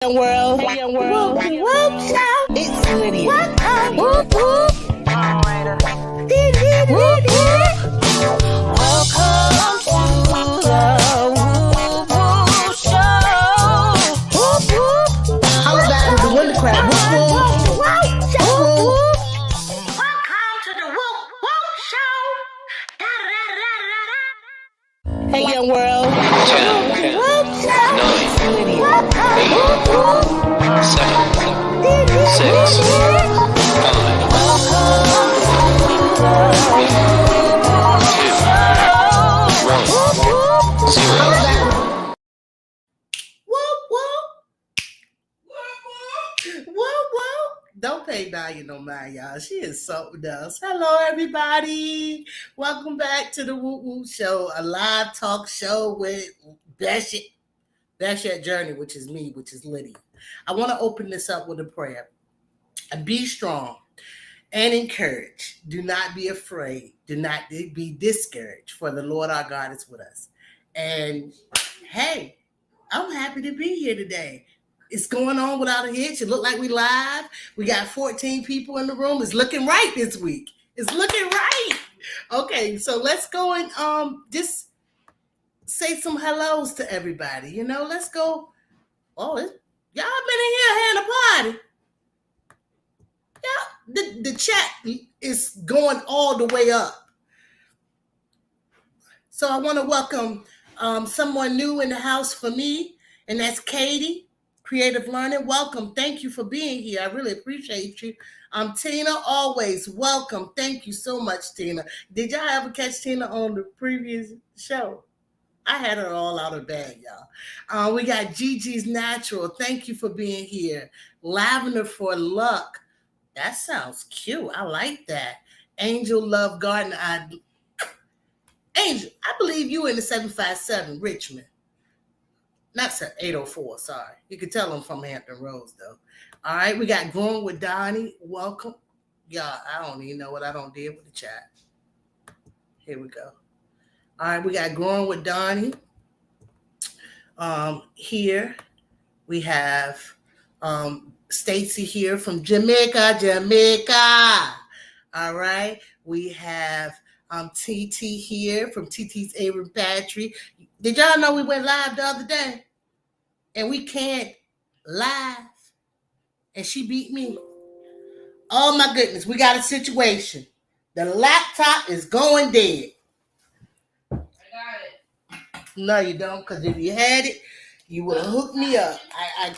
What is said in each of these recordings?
Young world, hey young world, Woop show. It's Lydia. Welcome, Woop Woop. Woop Woop. Welcome to the Woop Woop show. Woop Woop. How about the winter crab? Woop Woop. Woop Woop. Welcome to the Woop Woop show. Hey young world. 10, 9, 8, 7, 6, 5, 4, 3, 2, 1, 0. Don't pay Daya no mind, y'all. She is something else. Hello, everybody. Welcome back to the Woop Woop Show, a live talk show with Bestyet Journey, which is me, which is Lydia. I want to open this up with a prayer. Be strong and encourage. Do not be afraid. Do not be discouraged, for the Lord our God is with us. And hey, I'm happy to be here today. It's going on without a hitch. It looked like we live. We got 14 people in the room. It's looking right this week. It's looking right. Okay, so let's go and just say some hellos to everybody. You know, let's go. Oh, y'all been in here having a party. Yeah, the chat is going all the way up. So I want to welcome someone new in the house for me, and that's Katie, Creative Learning. Welcome. Thank you for being here. I really appreciate you. Tina, always welcome. Thank you so much, Tina. Did y'all ever catch Tina on the previous show? I had her all out of bed, y'all. We got Gigi's Natural. Thank you for being here. Lavender for Luck. That sounds cute. I like that. Angel Love Garden. Angel, I believe you in the 757 Richmond. Not 804, sorry. You can tell I'm from Hampton Roads, though. All right, we got Growing with Donnie. Welcome. Y'all, I don't even know what I don't did with the chat. Here we go. All right, we got Growing with Donnie. Here we have Stacy here from Jamaica. All right, we have TT here from TT's Aaron Patry. Did y'all know we went live the other day? And we can't live. And she beat me. Oh my goodness, we got a situation. The laptop is going dead. No, you don't, because if you had it, you would have hooked me up.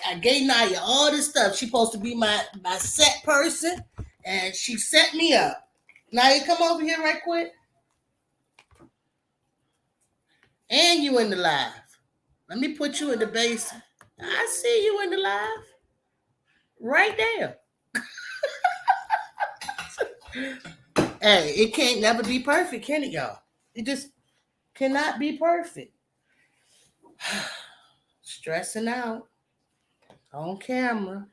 I gave Naya all this stuff. She's supposed to be my set person, and she set me up. Naya, come over here right quick. And you in the live. Let me put you in the basement. I see you in the live. Right there. Hey, it can't never be perfect, can it, y'all? It just cannot be perfect. Stressing out on camera,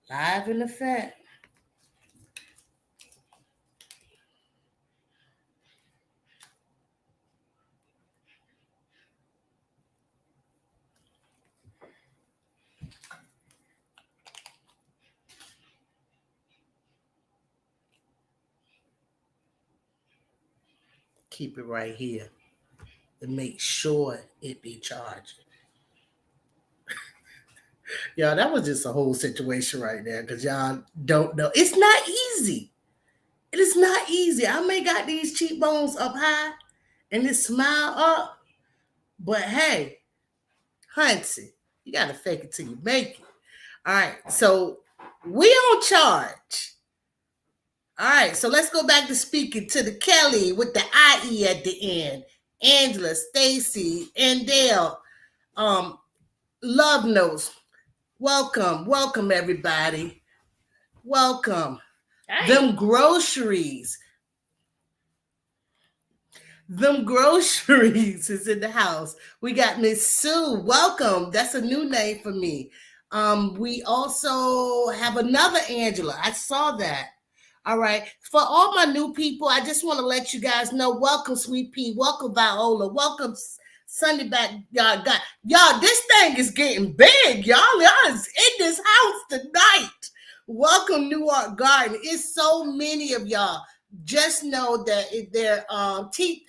live in effect. Keep it right here and make sure it be charging. Y'all, that was just a whole situation right there, because y'all don't know. It's not easy. It is not easy. I may got these cheekbones up high and this smile up, but hey, Hunty, you got to fake it till you make it. All right, so we on charge. All right, so let's go back to speaking to the Kelly with the IE at the end. Angela, Stacy, and Dale. Love notes. Welcome, everybody. Welcome. Hey. Them groceries is in the house. We got Miss Sue. Welcome. That's a new name for me. We also have another Angela. I saw that. All right. For all my new people, I just want to let you guys know, welcome, Sweet Pea. Welcome, Viola. Welcome, Sunday back, y'all got y'all. This thing is getting big, y'all. Y'all is in this house tonight. Welcome, New Art Garden. It's so many of y'all. Just know that they're Kiki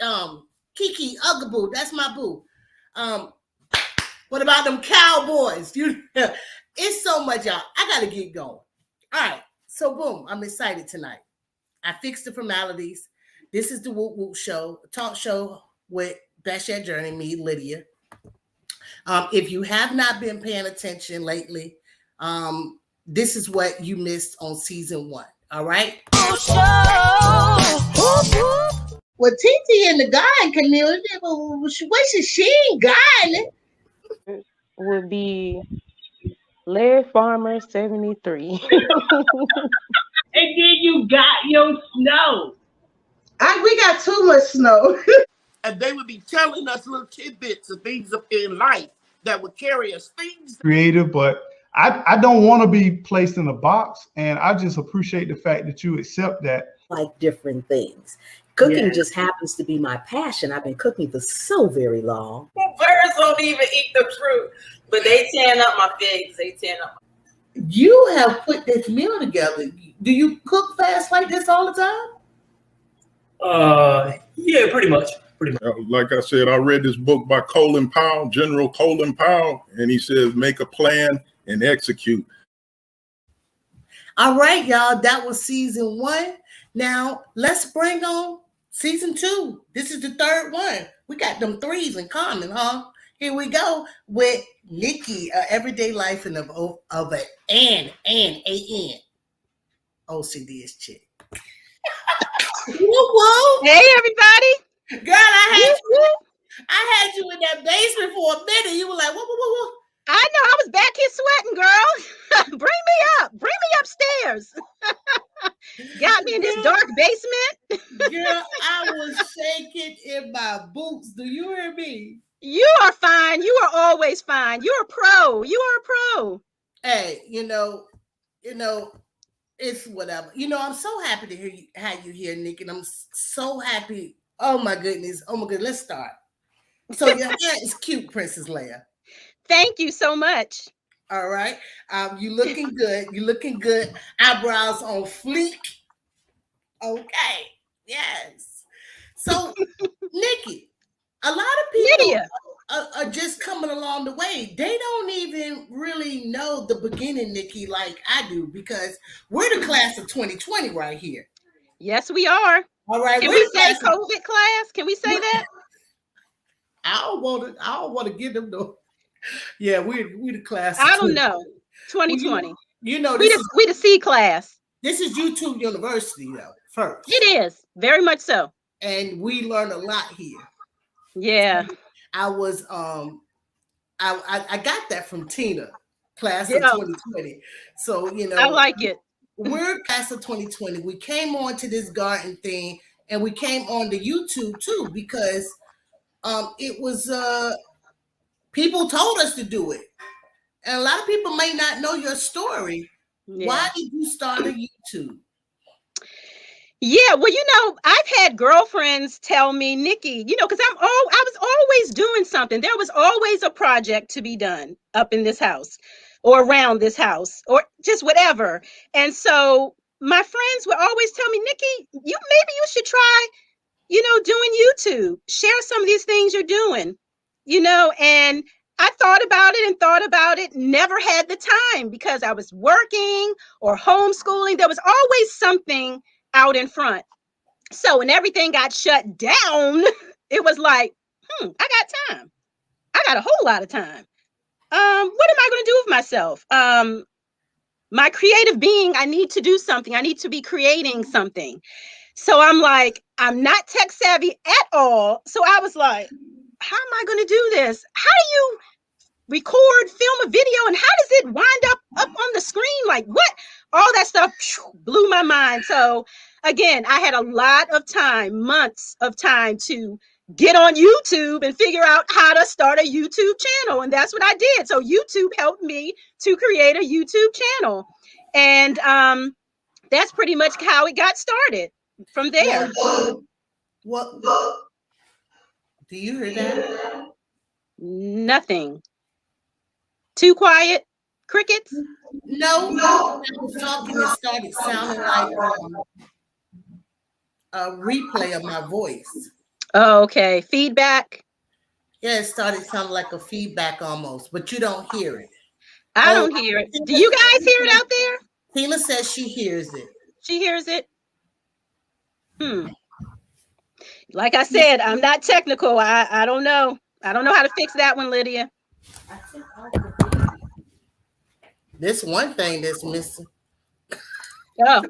Ugaboo. That's my boo. What about them Cowboys? It's so much, y'all. I gotta get going. All right. So boom, I'm excited tonight. I fixed the formalities. This is the Woop Woop Show, talk show with Bestyet Journey, me, Lydia. If you have not been paying attention lately, this is what you missed on season 1. All right. Well, TT in the garden community, what's your sheen garden? Would be Larry Farmer 73. And then you got your snow. We got too much snow. And they would be telling us little tidbits of things in life that would carry us things. Creative, but I don't want to be placed in a box, and I just appreciate the fact that you accept that. Like different things. Cooking just happens to be my passion. I've been cooking for so very long. Birds don't even eat the fruit, but they tearing up my figs. They tearing up. You have put this meal together. Do you cook fast like this all the time? Yeah, pretty much. Like I said, I read this book by Colin Powell, General Colin Powell, and he says, make a plan and execute. All right, y'all, that was season 1. Now, let's bring on season 2. This is the 3rd one. We got them 3s in common, huh? Here we go with Nikki, Everyday Life of an OCDISH chick. Whoa. Hey, everybody. Girl, I had you in that basement for a minute. You were like, whoa. I know. I was back here sweating, girl. Bring me up. Bring me upstairs. Got me in this dark basement. Girl, I was shaking in my boots. Do you hear me? You are fine. You are always fine. You're a pro. You are a pro. Hey, you know, it's whatever. I'm so happy to have you here, Nick, and I'm so happy. Oh my goodness. Let's start. So your hair is cute, Princess Leia. Thank you so much. All right. You looking good. You looking good. Eyebrows on fleek. Okay. Yes. So, Nikki, a lot of people are just coming along the way. They don't even really know the beginning, Nikki, like I do, because we're the class of 2020 right here. Yes, we are. All right. Can we say COVID class? Can we say that? I don't want to give them the. Yeah, we the class. I don't know. 2020. Well, we the C class. This is YouTube University, though. First, it is very much so, and we learn a lot here. Yeah, I was I got that from Tina, class of 2020. So I like it. We're class of 2020. We came on to this garden thing, and we came on to YouTube too because it was people told us to do it. And a lot of people may not know your story. Yeah. Why did you start a YouTube? Yeah, well, I've had girlfriends tell me, Nikki, because I was always doing something. There was always a project to be done up in this house or around this house or just whatever. And so my friends would always tell me, Nikki, maybe you should try, doing YouTube. Share some of these things you're doing. And I thought about it, never had the time because I was working or homeschooling. There was always something out in front. So when everything got shut down, it was like, I got time. I got a whole lot of time. What am I going to do with myself? My creative being, I need to do something. I need to be creating something. So I'm like, I'm not tech savvy at all. So I was like, how am I going to do this? How do you record, film a video, and how does it wind up on the screen? Like what? All that stuff blew my mind. So again, I had a lot of time, months of time to get on YouTube and figure out how to start a YouTube channel. And that's what I did. So YouTube helped me to create a YouTube channel. And that's pretty much how it got started from there. What? Do you hear that? Nothing. Too quiet? Crickets? No, I was talking, it started sounding like a replay of my voice. Oh, okay. Feedback? Yeah, it started sounding like a feedback almost, but you don't hear it. I don't hear it. Do you guys hear it out there? Tina says she hears it. She hears it? Like I said, I'm not technical. I don't know. I don't know how to fix that one, Lydia. This one thing that's missing. Oh,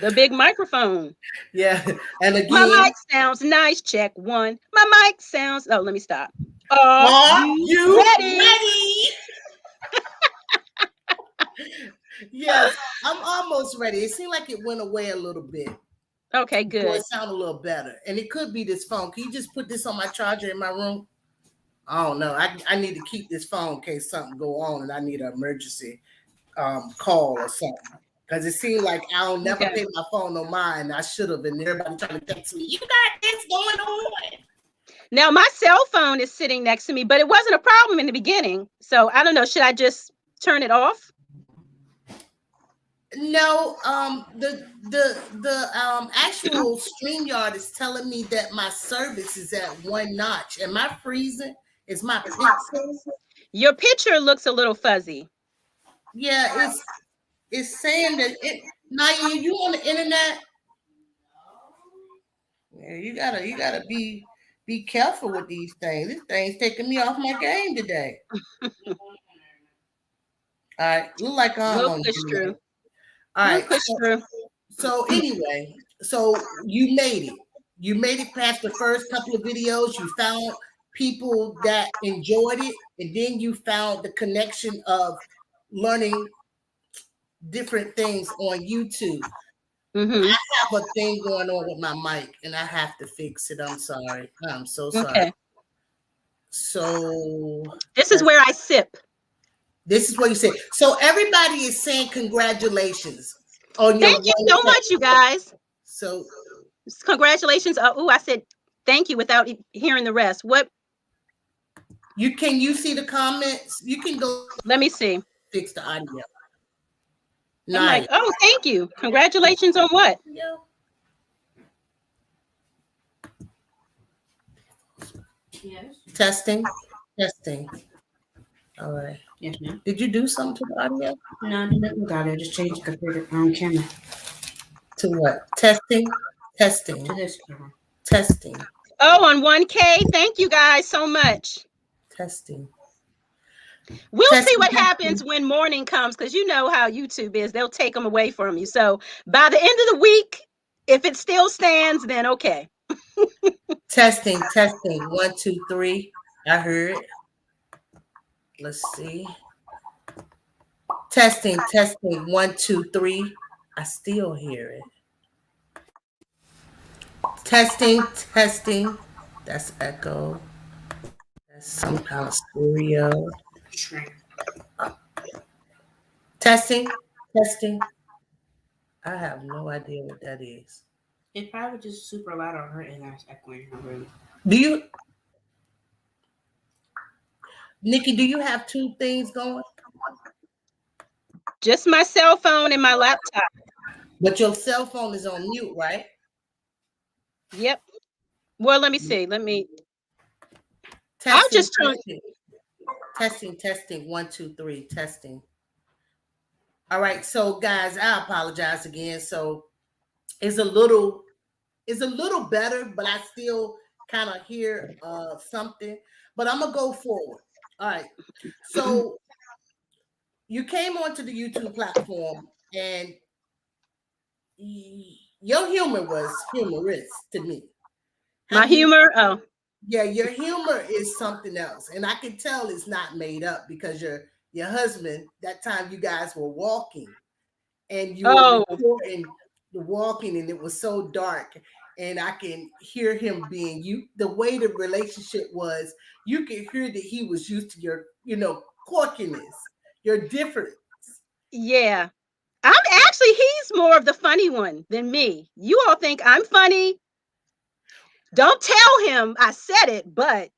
the big microphone. Yeah, and again, my mic sounds nice. Check one. My mic sounds. Oh, let me stop. Are you ready? Yes, I'm almost ready. It seemed like it went away a little bit. Okay, good. So it sounded a little better, and it could be this phone. Can you just put this on my charger in my room? I don't know. I need to keep this phone in case something go on and I need an emergency call or something. Because it seemed like I don't never pay my phone no mind. I should have, and everybody trying to text me. You got this going on. Now my cell phone is sitting next to me, but it wasn't a problem in the beginning. So I don't know. Should I just turn it off? No, the actual StreamYard is telling me that my service is at 1 notch. Am I freezing? Is my pixel? Your picture looks a little fuzzy. Yeah, it's saying that it. Naya, you on the internet? Yeah, you gotta be careful with these things. This thing's taking me off my game today. All right, look like I'm on push through. All right. So anyway, so you made it. You made it past the first couple of videos. You found people that enjoyed it, and then you found the connection of learning different things on YouTube. I have a thing going on with my mic, and I have to fix it. I'm sorry. I'm so sorry. Okay. So this is where I sip. This is what you say. So everybody is saying congratulations on your. Thank you so much, you guys. So congratulations. Oh, I said thank you without hearing the rest. What? Can you see the comments? You can go. Let me see. Fix the audio. Nice. Like, oh, thank you. Congratulations on what? Yes. Testing. All right. Yes, ma'am. Did you do something to the audio? No, I didn't got it. I just changed the computer camera. To what? Testing. To this camera. Testing. Oh, on 1K. Thank you guys so much. Testing. We'll see what happens when morning comes, because you know how YouTube is. They'll take them away from you. So by the end of the week, if it still stands, then okay. Testing. 1, 2, 3. I heard. Let's see. Testing. 1, 2, 3. I still hear it. Testing. That's echo. That's some kind of stereo. Testing. I have no idea what that is. It's probably just super loud on her and that's echoing her room. Do you, Nikki, do you have two things going? Just my cell phone and my laptop. But your cell phone is on mute, right? Yep. Well, let me see. I'll just turn. Testing. 1, 2, 3. Testing. All right. So, guys, I apologize again. So, it's a little better, but I still kind of hear something. But I'm gonna go forward. All right. So, you came onto the YouTube platform, and your humor was humorous to me. My humor? Oh. Yeah, your humor is something else. And I can tell it's not made up because your husband, that time you guys were walking and you were recording the walking and it was so dark. And I can hear him being the way the relationship was, you can hear that he was used to your, quirkiness, your difference. Yeah. He's more of the funny one than me. You all think I'm funny. Don't tell him I said it, but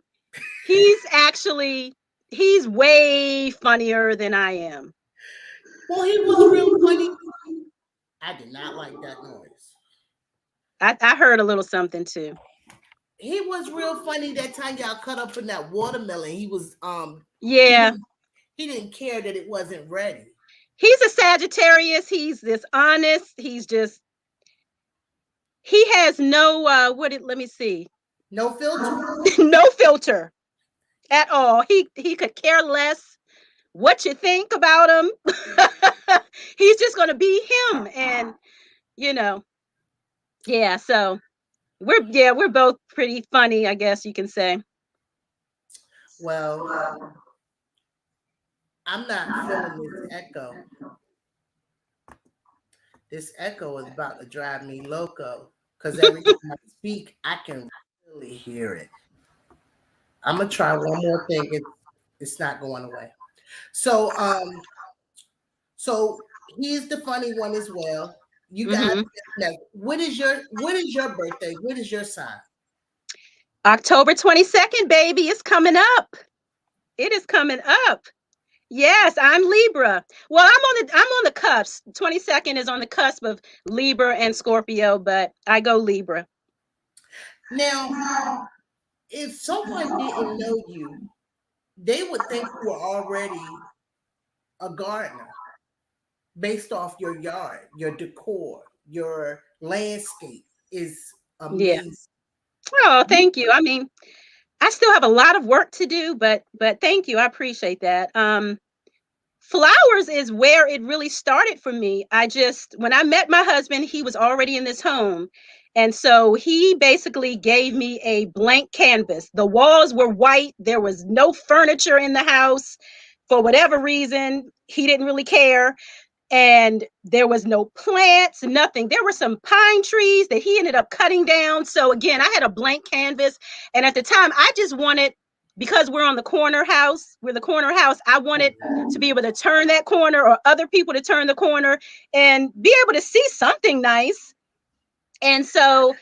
He's way funnier than I am. Well, he was real funny. I did not like that noise. I heard a little something too. He was real funny that time y'all cut up in that watermelon. He was yeah. He didn't care that it wasn't ready. He's a Sagittarius. He's this honest. He has no let me see. No filter. No filter at all. He could care less what you think about him. He's just going to be him, and yeah, so we're both pretty funny, I guess you can say. Well, I'm not feeling this echo. This echo is about to drive me loco because every time I speak, I can really hear it. I'm gonna try one more thing. It's not going away. So so he's the funny one as well. You guys, what is your birthday? What is your sign? October 22nd, baby. It's coming up. It is coming up. Yes, I'm Libra. Well, I'm on the cusp. 22nd is on the cusp of Libra and Scorpio, but I go Libra. Now, if someone didn't know you, they would think you were already a gardener based off your yard, your decor, your landscape is amazing. Yeah. Oh, thank you. I mean, I still have a lot of work to do, but thank you. I appreciate that. Flowers is where it really started for me. When I met my husband, he was already in this home. And so he basically gave me a blank canvas. The walls were white. There was no furniture in the house. For whatever reason, he didn't really care. And there was no plants, nothing. There were some pine trees that he ended up cutting down. So again, I had a blank canvas. And at the time, I just wanted, because we're the corner house, I wanted to be able to turn that corner, or other people to turn the corner and be able to see something nice. And so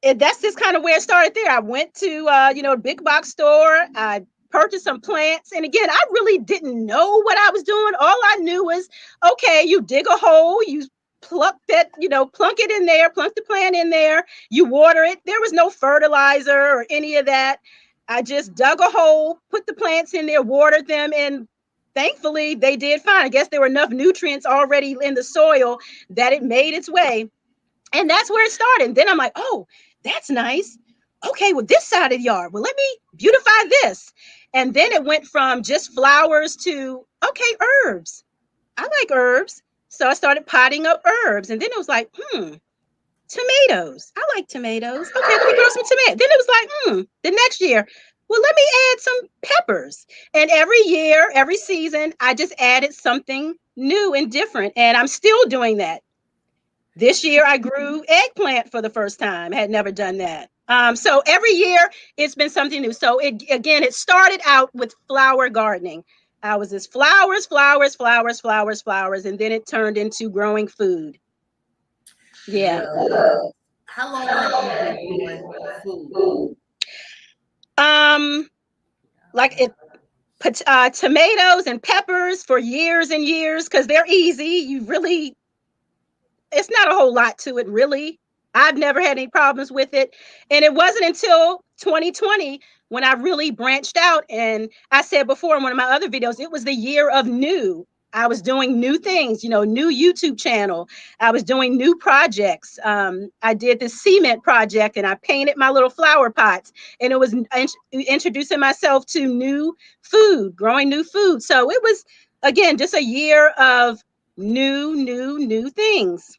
that's just kind of where it started there. I went to, a big box store. I purchased some plants. And again, I really didn't know what I was doing. All I knew was, okay, you dig a hole, you plunk it in there, plunk the plant in there, you water it. There was no fertilizer or any of that. I just dug a hole, put the plants in there, watered them, and thankfully they did fine. I guess there were enough nutrients already in the soil that it made its way. And that's where it started. And then I'm like, oh, that's nice. Okay, well, this side of the yard, well, let me beautify this. And then it went from just flowers to, okay, herbs. I like herbs. So I started potting up herbs. And then it was like, tomatoes. I like tomatoes. Okay, let me grow some tomatoes. Then it was like, the next year, well, let me add some peppers. And every year, every season, I just added something new and different. And I'm still doing that. This year, I grew eggplant for the first time. I had never done that. So every year, it's been something new. So it started out with flower gardening. I was just flowers, flowers, flowers, flowers, flowers, and then it turned into growing food. Yeah. How long have you been doing food? Tomatoes and peppers for years and years, because they're easy. It's not a whole lot to it, really. I've never had any problems with it. And it wasn't until 2020 when I really branched out. And I said before in one of my other videos, it was the year of new. I was doing new things, new YouTube channel. I was doing new projects. I did this cement project and I painted my little flower pots. And it was introducing myself to new food, growing new food. So it was, again, just a year of new things.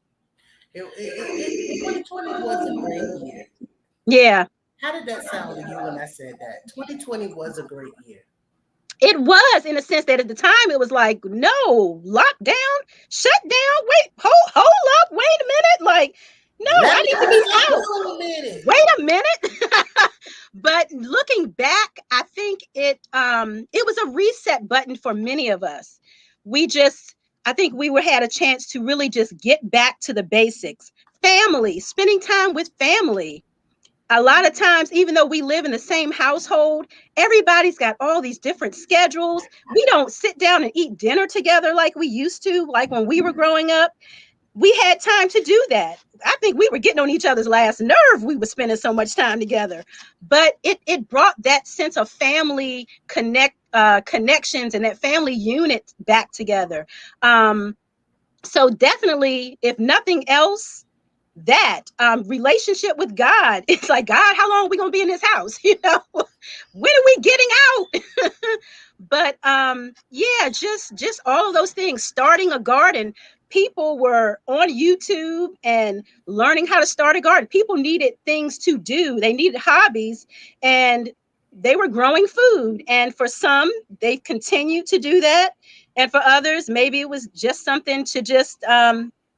2020 was a great year. Yeah. How did that sound to you when I said that? 2020 was a great year. It was, in a sense that at the time it was like, no, lockdown, shut down, wait, hold up, wait a minute. Like, no, I need to be out. Wait a minute. But looking back, I think it was a reset button for many of us. I think we had a chance to really just get back to the basics. Family, spending time with family. a lot of times, even though we live in the same household, everybody's got all these different schedules. We don't sit down and eat dinner together like we used to, like when we were growing up. We had time to do that. I think we were getting on each other's last nerve. We were spending so much time together, but it brought that sense of family connections and that family unit back together. So definitely, if nothing else, that relationship with God, it's like, God, how long are we gonna be in this house? You know, when are we getting out? But yeah, just all of those things. Starting a garden, people were on YouTube and learning how to start a garden. People needed things to do, they needed hobbies, and they were growing food. And for some, they continued to do that, and for others, maybe it was just something to just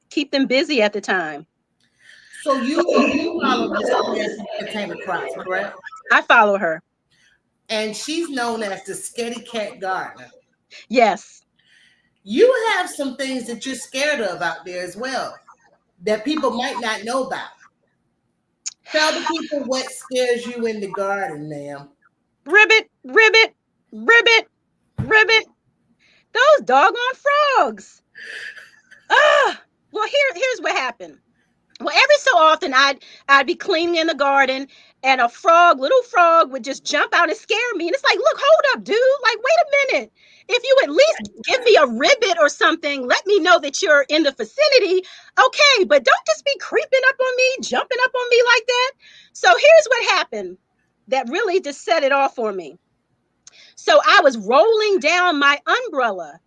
keep them busy at the time. So you follow Miss Nancy Potato Crops, correct? I follow her. And she's known as the Scaredy Cat Gardener. Yes. You have some things that you're scared of out there as well that people might not know about. Tell the people what scares you in the garden, ma'am. Ribbit, ribbit, ribbit, ribbit. Those doggone frogs. Well, here's what happened. Well, every so often I'd be cleaning in the garden, and a little frog would just jump out and scare me. And it's like, look, hold up, dude. Like, wait a minute. If you at least give me a ribbit or something, let me know that you're in the vicinity. Okay, but don't just be creeping up on me, jumping up on me like that. So here's what happened that really just set it off for me. So I was rolling down my umbrella,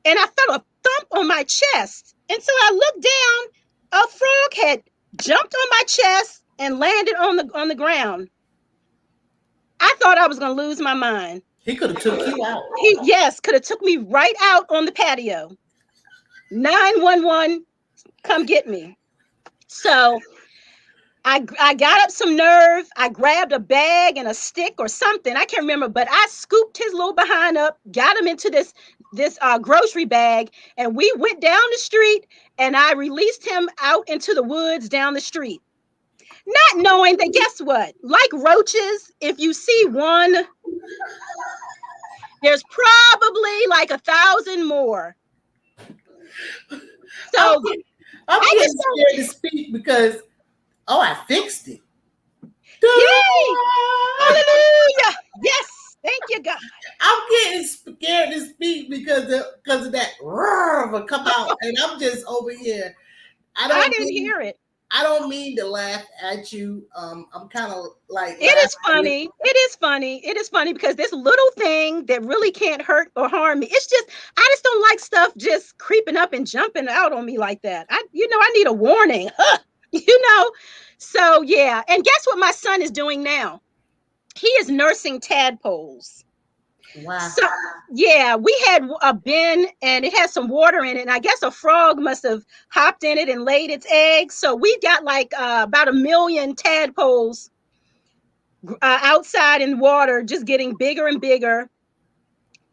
and I felt a thump on my chest. And so I looked down. A frog had jumped on my chest and landed on the ground. I thought I was going to lose my mind. He could have took you out. Yes, could have took me right out on the patio. 911, come get me. So I got up some nerve. I grabbed a bag and a stick or something. I can't remember, but I scooped his little behind up, got him into this grocery bag, and we went down the street, and I released him out into the woods down the street. Not knowing that, guess what? Like roaches, if you see one, there's probably like 1,000 more. So I'm getting scared to speak because, oh, I fixed it. Yay! Hallelujah! Yes, thank you, God. I'm getting scared to speak because of that roar will come out, and I'm just over here. I didn't hear it. I don't mean to laugh at you. I'm kind of like, it is funny. It is funny. It is funny because this little thing that really can't hurt or harm me. It's just, I just don't like stuff just creeping up and jumping out on me like that. I need a warning. So yeah. And guess what my son is doing now? He is nursing tadpoles. Wow. So yeah, we had a bin and it had some water in it, and I guess a frog must have hopped in it and laid its eggs. So we got like about 1 million tadpoles outside in water, just getting bigger and bigger.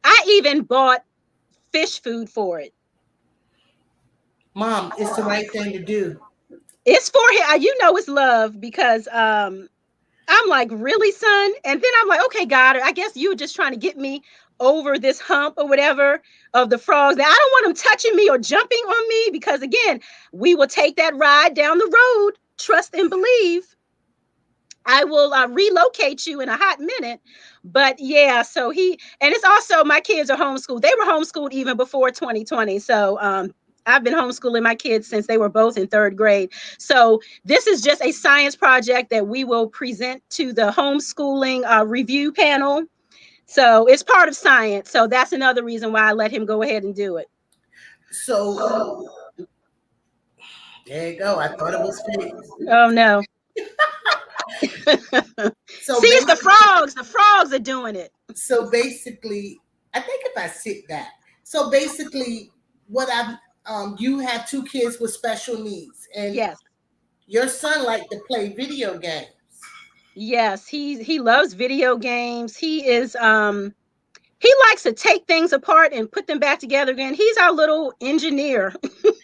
I even bought fish food for it. Mom, it's the right thing to do. It's for him. It's love because I'm like, really, son? And then I'm like, okay, God, I guess you were just trying to get me over this hump or whatever of the frogs. Now, I don't want them touching me or jumping on me because, again, we will take that ride down the road. Trust and believe. I will relocate you in a hot minute. But yeah, so and it's also, my kids are homeschooled. They were homeschooled even before 2020. So I've been homeschooling my kids since they were both in 3rd grade. So this is just a science project that we will present to the homeschooling review panel. So it's part of science. So that's another reason why I let him go ahead and do it. So there you go. I thought it was fake. Oh no. So see, it's the frogs. The frogs are doing it. So basically, I think if I sit back. So basically, what you have 2 kids with special needs, and yes, your son liked to play video games. Yes, he loves video games. He is He likes to take things apart and put them back together again. He's our little engineer.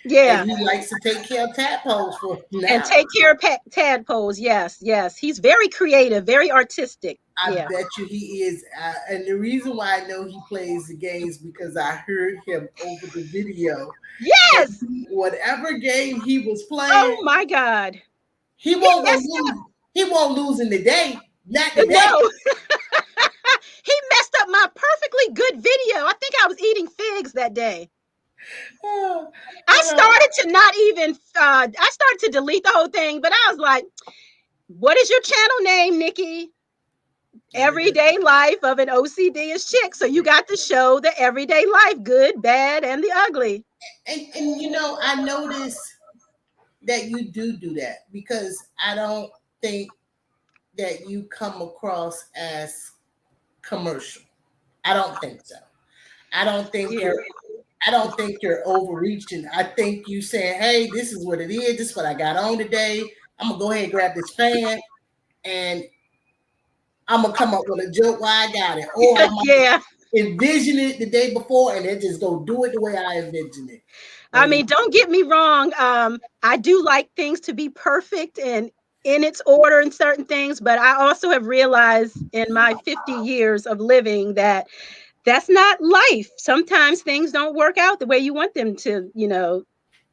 Yeah. And he likes to take care of tadpoles for And now. take care of tadpoles. Yes, yes. He's very creative, very artistic. I Yeah. bet you he is. And the reason why I know he plays the games because I heard him over the video. Yes. Whatever game he was playing. Oh my God. He won't lose. He won't lose in the day. Not today. No. He messed up my perfectly good video. I think I was eating figs that day. I started to not even, I started to delete the whole thing, but I was like, what is your channel name, Nikki? Everyday Life of an OCDish Chick. So you got to show the everyday life, good, bad, and the ugly. And you know, I noticed that you do that because I don't think that you come across as commercial. I don't think so. I don't think you're overreaching. I think you saying, hey, this is what it is. This is what I got on today. I'm gonna go ahead and grab this fan and I'm gonna come up with a joke why I got it. Or I might envision it the day before and then just go do it the way I envision it. I mean, don't get me wrong. I do like things to be perfect and in its order and certain things, but I also have realized in my 50 years of living that that's not life. Sometimes things don't work out the way you want them to, you know,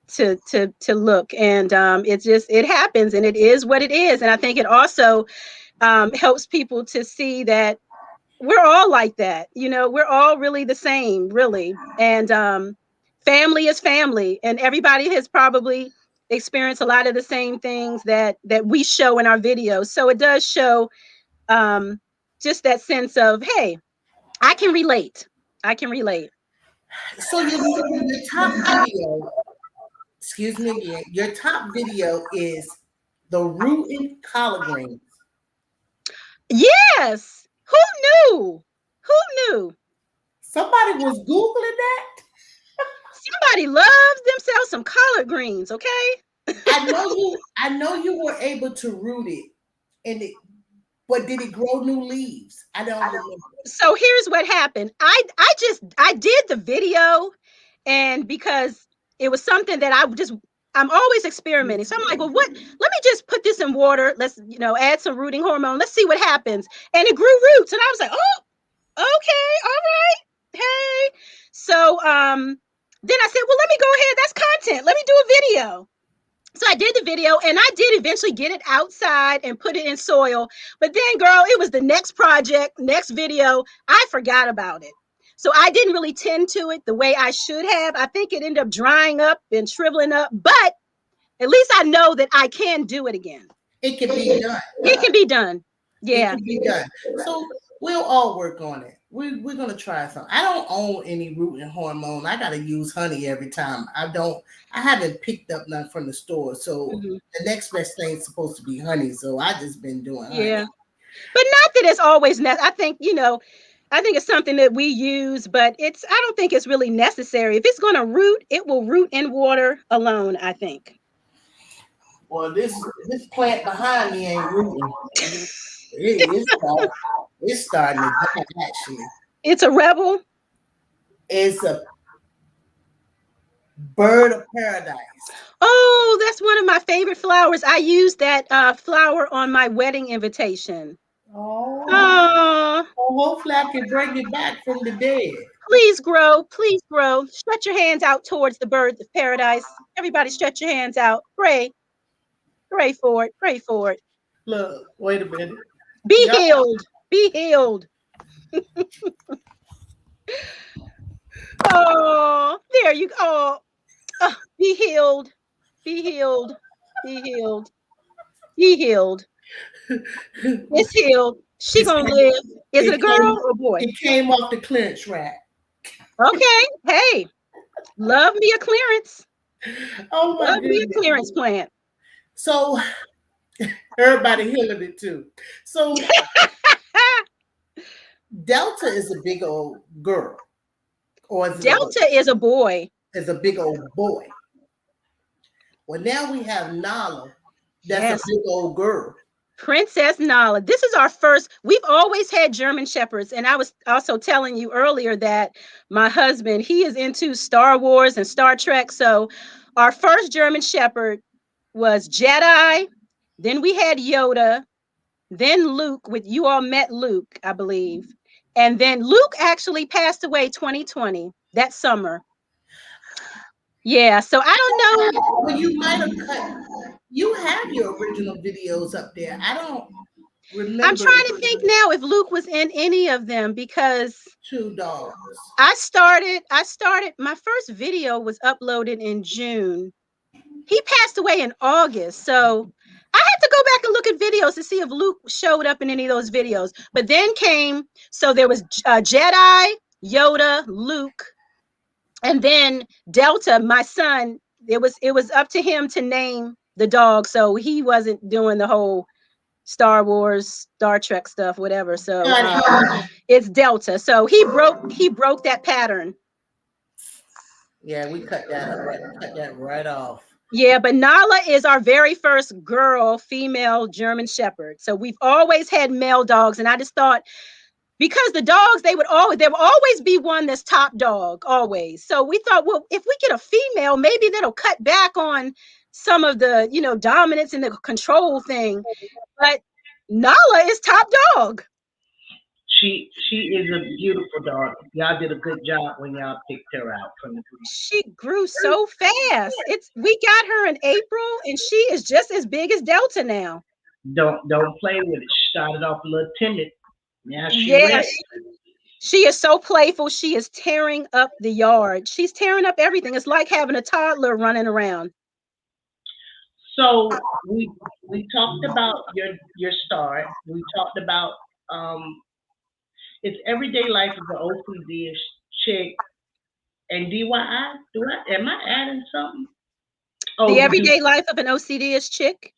to look. And it happens and it is what it is. And I think it also helps people to see that we're all like that. You know, we're all really the same, really. And family is family, and everybody has probably experienced a lot of the same things that we show in our videos. So it does show just that sense of, hey, I can relate. I can relate. So your top video, excuse me again, your top video is the root and collard greens. Yes. Who knew? Who knew? Somebody was Googling that. Somebody loves themselves some collard greens, okay? I know you were able to root it, but did it grow new leaves? I don't remember. So here's what happened. I did the video, and because it was something that I'm always experimenting. So I'm like, well, let me just put this in water. Let's, you know, add some rooting hormone. Let's see what happens. And it grew roots. And I was like, oh, okay, all right. Hey. So then I said, well, let me go ahead. That's content. Let me do a video. So I did the video and I did eventually get it outside and put it in soil. But then, girl, it was the next project, next video. I forgot about it. So I didn't really tend to it the way I should have. I think it ended up drying up and shriveling up. But at least I know that I can do it again. It can be done. It can be done. Yeah. It can be done. So we'll all work on it. We're going to try something. I don't own any rooting hormone. I got to use honey every time. I haven't picked up none from the store. So the next best thing is supposed to be honey. So I just been doing honey. Yeah. But not that it's always necessary. I think, you know, I think it's something that we use, but I don't think it's really necessary. If it's going to root, it will root in water alone, I think. Well, this plant behind me ain't rooting. It's starting to die, actually. It's a rebel. It's a bird of paradise. Oh, that's one of my favorite flowers. I used that flower on my wedding invitation. Oh, hopefully I can bring it back from the dead. Please grow. Please grow. Stretch your hands out towards the bird of paradise. Everybody stretch your hands out. Pray. Pray for it. Pray for it. Look, wait a minute. Be healed. Be healed. Oh, there you go. Oh, be healed. Be healed. Be healed. Be healed. It's healed. She gonna live. Is it a girl or a boy? It came off the clearance rack. Okay. Hey, love me a clearance. Oh my love goodness. Me a clearance plant. So everybody healing it too. So Delta is a big old girl. Or is Delta is a boy. Is a big old boy. Well, now we have Nala. That's a big old girl. Princess Nala. This is our first. We've always had German Shepherds. And I was also telling you earlier that my husband, he is into Star Wars and Star Trek. So our first German Shepherd was Jedi. Then we had Yoda. Then Luke, with you all met Luke, I believe. And then Luke actually passed away 2020, that summer. Yeah, so I don't know. Well, you might have cut. You have your original videos up there. I don't remember. I'm trying to think now if Luke was in any of them because 2 dogs. I started, my first video was uploaded in June. He passed away in August. So I had to go back and look at videos to see if Luke showed up in any of those videos. But then came, so there was Jedi, Yoda, Luke, and then Delta, my son. It was up to him to name the dog. So he wasn't doing the whole Star Wars, Star Trek stuff, whatever. So it's Delta. So he broke that pattern. Yeah, we cut that right off. Yeah, but Nala is our very first girl, female German Shepherd. So we've always had male dogs, and I just thought because the dogs there will always be one that's top dog, always. So we thought, well, if we get a female, maybe that'll cut back on some of the dominance and the control thing. But Nala is top dog. She is a beautiful dog. Y'all did a good job when y'all picked her out from the group. She grew so fast. We got her in April, and she is just as big as Delta now. Don't play with it. She started off a little timid. Now she is so playful. She is tearing up the yard. She's tearing up everything. It's like having a toddler running around. So we talked about your start. We talked about it's everyday life of the OCDish chick and DIY. Am I adding something? Oh, the everyday life of an OCDish chick.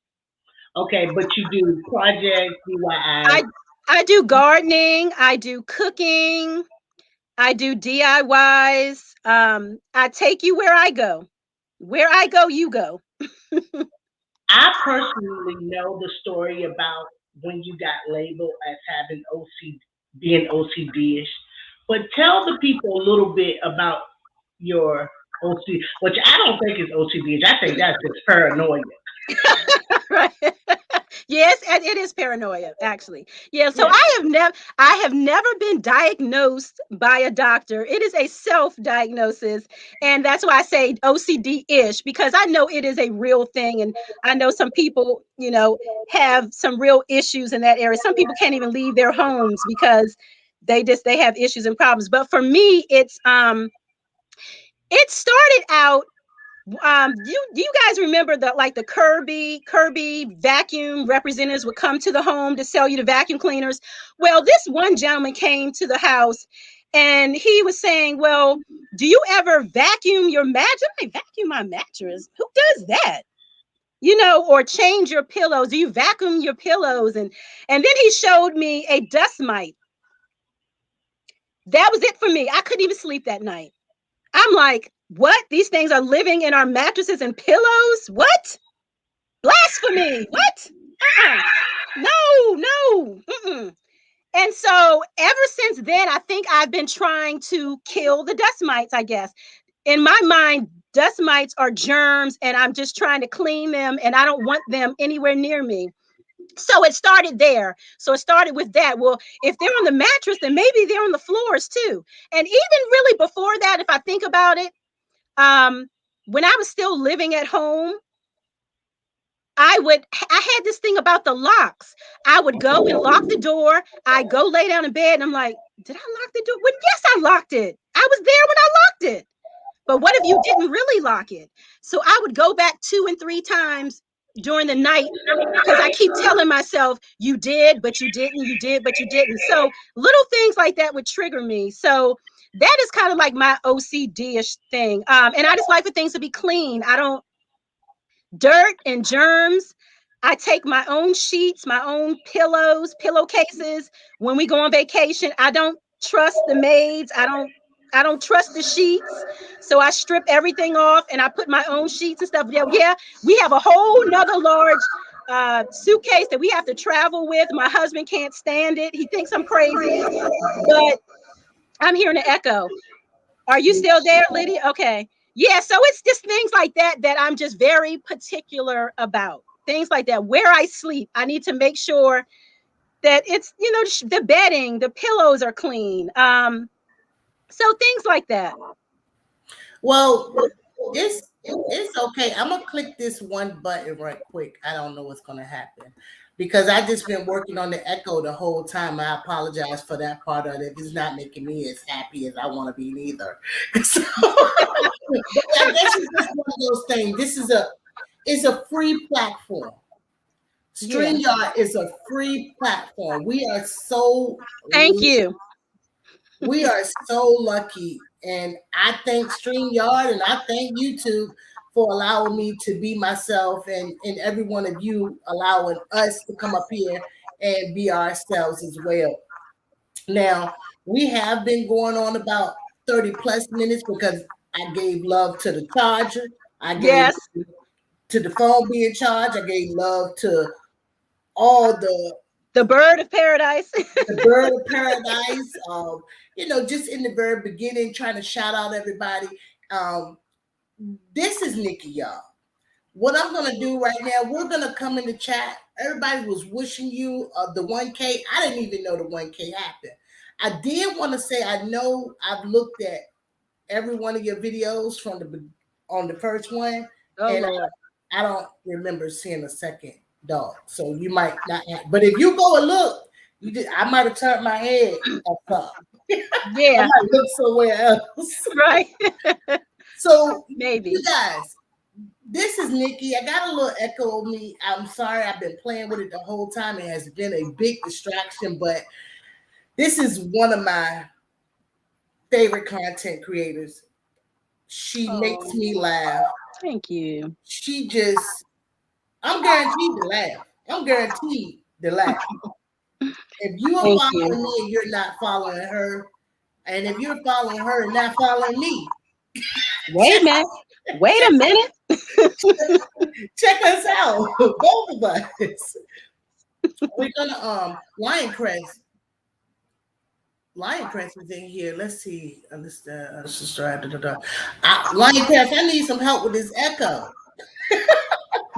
Okay, but you do projects, DIY. I do gardening. I do cooking. I do DIYs. I take you where I go. Where I go, you go. I personally know the story about when you got labeled as having being OCD-ish, but tell the people a little bit about your OCD, which I don't think is OCD-ish. I think that's just paranoia. Right. Yes, and it is paranoia, actually. Yeah. So yeah. I have never been diagnosed by a doctor. It is a self-diagnosis, and that's why I say OCD-ish, because I know it is a real thing, and I know some people, have some real issues in that area. Some people can't even leave their homes because they have issues and problems. But for me, it started out. Do you guys remember that, like the Kirby vacuum representatives would come to the home to sell you the vacuum cleaners? Well, this one gentleman came to the house and he was saying, well, do you ever vacuum your mattress? I vacuum my mattress. Who does that? Or change your pillows. Do you vacuum your pillows? And then he showed me a dust mite. That was it for me. I couldn't even sleep that night. I'm like, what? These things are living in our mattresses and pillows? What? Blasphemy. What? No. And so ever since then, I think I've been trying to kill the dust mites, I guess. In my mind, dust mites are germs and I'm just trying to clean them and I don't want them anywhere near me. So it started there. So it started with that. Well, if they're on the mattress, then maybe they're on the floors too. And even really before that, if I think about it, when I was still living at home, I had this thing about the locks. I would go and lock the door. I go lay down in bed and I'm like, did I lock the door? Well, yes, I locked it. I was there when I locked it. But what if you didn't really lock it? So I would go back 2 and 3 times during the night because I keep telling myself, you did, but you didn't, you did, but you didn't. So little things like that would trigger me. So that is kind of like my OCD-ish thing. And I just like for things to be clean. Dirt and germs. I take my own sheets, my own pillows, pillowcases. When we go on vacation, I don't trust the maids. I don't trust the sheets. So I strip everything off and I put my own sheets and stuff. Yeah, we have a whole nother large suitcase that we have to travel with. My husband can't stand it. He thinks I'm crazy, but I'm hearing an echo. Are you still there, Lydia? Okay. Yeah, so it's just things like that that I'm just very particular about. Things like that. Where I sleep, I need to make sure that it's, you know, the bedding, the pillows are clean. So things like that. Well, it's okay. I'm gonna click this one button right quick. I don't know what's gonna happen because I just been working on the echo the whole time. I apologize for that part of it. It's not making me as happy as I want to be neither. So, but I guess it's just one of those things. It's a free platform. StreamYard is a free platform. We are so Thank you. We are so lucky. And I thank StreamYard and I thank YouTube for allowing me to be myself and every one of you allowing us to come up here and be ourselves as well. Now, we have been going on about 30 plus minutes because I gave love to the charger. I gave to the phone being charged. I gave love to all the bird of paradise. The bird of paradise. You know, just in the very beginning, trying to shout out everybody. This is Nikki, y'all. What I'm gonna do right now, we're gonna come in the chat. Everybody was wishing you the 1K. I didn't even know the 1K happened. I did want to say I know I've looked at every one of your videos from on the first one, and I don't remember seeing a second dog. So you might not have, but if you go and look, I might have turned my head up. Yeah, I might look somewhere else. Right. So maybe you guys, this is Nikki. I got a little echo of me. I'm sorry. I've been playing with it the whole time. It has been a big distraction, but this is one of my favorite content creators. She makes me laugh. Thank you. She just, I'm guaranteed to laugh. I'm guaranteed to laugh. If you are following me and you're not following her, and if you're following her and not following me, wait a minute. Check us out, both of us. We're gonna Lioncrest. Lioncrest is in here. Let's see. Lioncrest, I need some help with this echo.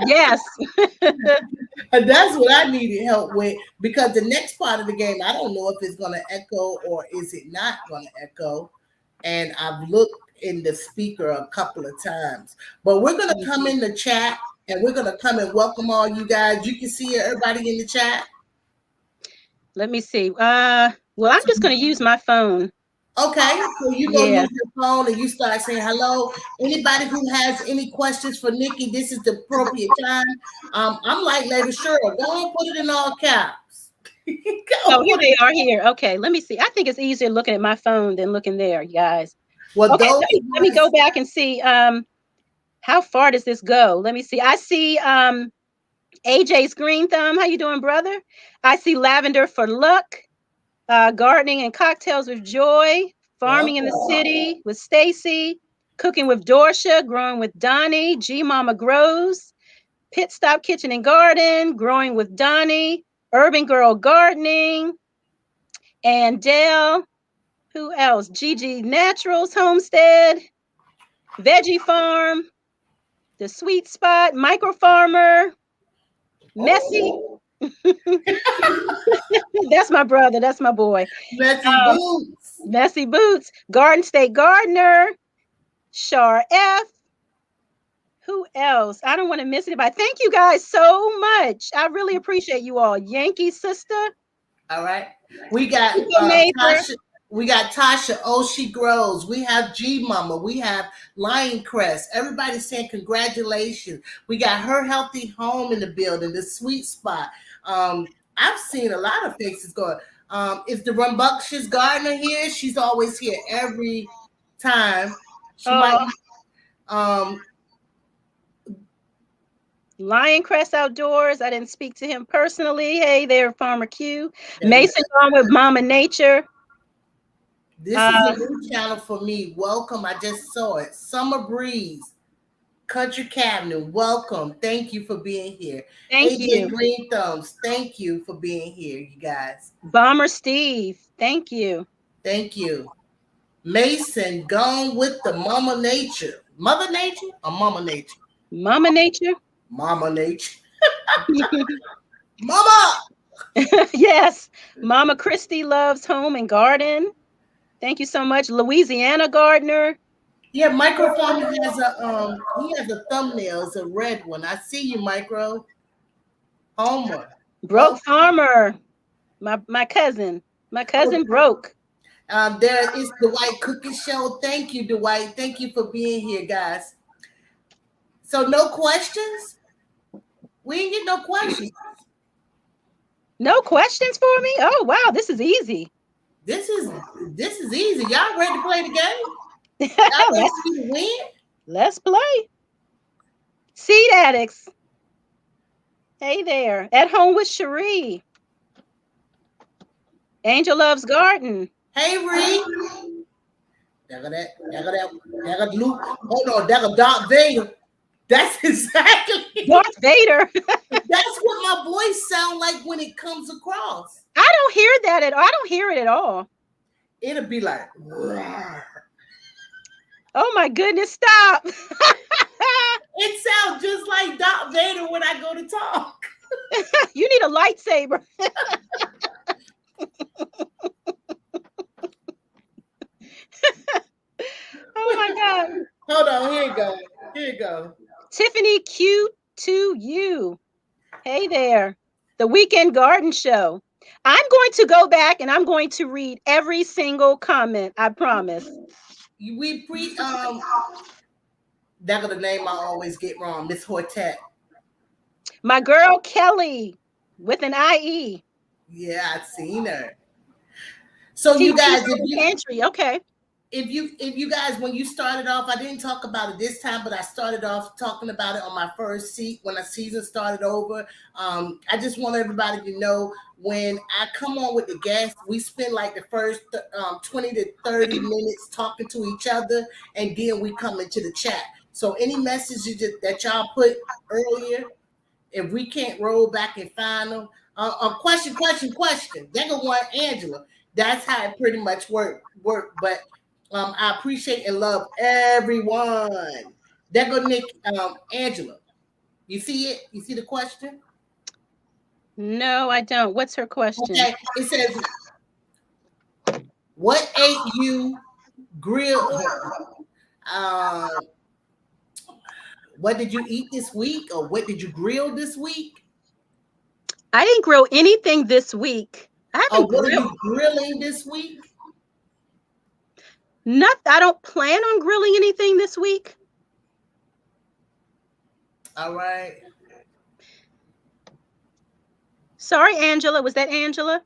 Yes. And that's what I needed help with, because the next part of the game, I don't know if it's going to echo or is it not going to echo. And I've looked in the speaker a couple of times. But we're going to come in the chat and we're going to come and welcome all you guys. You can see everybody in the chat. Let me see. Well, I'm just going to use my phone. Okay, so you go use your phone and you start saying hello. Anybody who has any questions for Nikki, this is the appropriate time. I'm like Lady Cheryl. Go and put it in all caps. Oh, here they are here. Okay, let me see. I think it's easier looking at my phone than looking there, you guys. Well, okay, let me go back and see. How far does this go? Let me see. I see AJ's Green Thumb. How you doing, brother? I see Lavender for Luck. Gardening and Cocktails with Joy, Farming in the City with Stacy, Cooking with Dorsha, Growing with Donnie, G Mama Grows, Pit Stop Kitchen and Garden, Growing with Donnie, Urban Girl Gardening, and Dale. Who else? Gigi Naturals Homestead, Veggie Farm, The Sweet Spot, Micro Farmer, Messy. That's my brother. That's my boy. Messy Boots. Messy Boots. Garden State Gardener. Char F. Who else? I don't want to miss anybody. Thank you guys so much. I really appreciate you all. Yankee Sister. All right. We got Tasha. We got Tasha. Oh, she grows. We have G Mama. We have Lioncrest. Everybody's saying congratulations. We got Her Healthy Home in the building. The Sweet Spot. I've seen a lot of faces going. Is the Rambunctious Gardener here? She's always here every time. She might. Lioncrest Outdoors. I didn't speak to him personally. Hey there, Farmer Q. Mason on with Mama Nature. This is a new channel for me. Welcome. I just saw it. Summer Breeze. Country Cabinet, welcome. Thank you for being here. Thank AJ you. Green Thumbs, thank you for being here, you guys. Bomber Steve, thank you. Thank you. Mason, gone with the Mama Nature. Mother Nature or Mama Nature? Mama Nature. Mama Nature. Mama. Yes. Mama Christie loves home and garden. Thank you so much. Louisiana Gardener. Yeah, Micro Farmer has a thumbnail. It's a red one. I see you, Micro. Homer. Broke Farmer. My cousin. My cousin Broke. There is Dwight Cookie Show. Thank you, Dwight. Thank you for being here, guys. So no questions? We ain't get no questions. No questions for me? Oh wow, this is easy. This is easy. Y'all ready to play the game? Y'all ready to win? Let's play. Seed Addicts. Hey there. At Home with Cherie. Angel Loves Garden. Hey, Reed. That Luke. Hold on, that Darth Vader. That's exactly Darth Vader. That's what my voice sound like when it comes across. I don't hear that at all. I don't hear it at all. It'll be like, oh my goodness, stop. It sounds just like Darth Vader when I go to talk. You need a lightsaber. Oh my God. Hold on, here you go. Here you go. Tiffany Q2U. Hey there. The Weekend Garden Show. I'm going to go back and I'm going to read every single comment. I promise. That's the name I always get wrong. Miss Hortet. My girl Kelly with an IE. Yeah, I've seen her. So you guys, if you guys, when you started off, I didn't talk about it this time, but I started off talking about it on my first seat when the season started over. I just want everybody to know when I come on with the guests, we spend like the first 20 to 30 minutes talking to each other, and then we come into the chat. So any messages that y'all put earlier, if we can't roll back and find them, question. They're gonna want Angela. That's how it pretty much work. But I appreciate and love everyone. There go Nick, Angela. You see it? You see the question? No, I don't. What's her question? Okay, it says, "What ate you grilled? What did you eat this week, or what did you grill this week?" I didn't grill anything this week. I haven't what are you grilling this week? I don't plan on grilling anything this week. All right. Sorry, Angela. Was that Angela?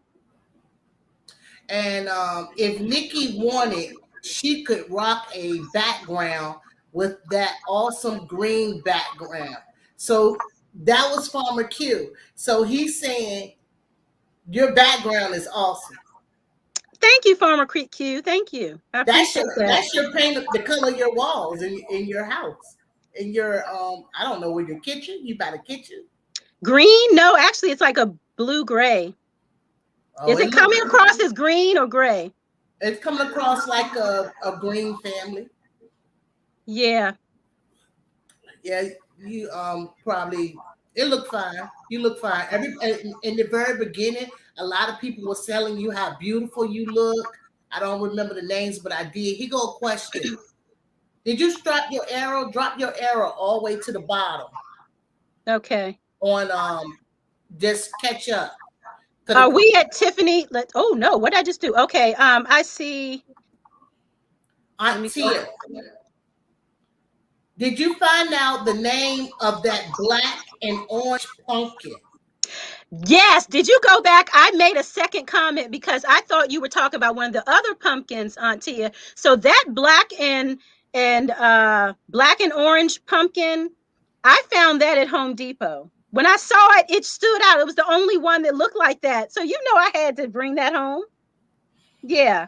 And if Nikki wanted, she could rock a background with that awesome green background. So that was Farmer Q. So he's saying your background is awesome. Thank you, Farmer Creek Q. Thank you. I appreciate that. That's your paint, the color of your walls in your house. In your I don't know, where your kitchen. You got a kitchen? Green? No, actually it's like a blue gray. Is it coming across as green or gray? It's coming across like a green family. Yeah. Yeah, you probably, it looked fine. You look fine. In the very beginning, a lot of people were telling you how beautiful you look. I don't remember the names, but I did. Here go a question. Did you drop your arrow? Drop your arrow all the way to the bottom. Okay. On just catch up. Are we at Tiffany? Oh no, what did I just do? Okay. I see. Tia. Did you find out the name of that black and orange pumpkin? Yes. Did you go back? I made a second comment because I thought you were talking about one of the other pumpkins, Aunt Tia. So that black and orange pumpkin, I found that at Home Depot. When I saw it, it stood out. It was the only one that looked like that. So you know I had to bring that home. Yeah.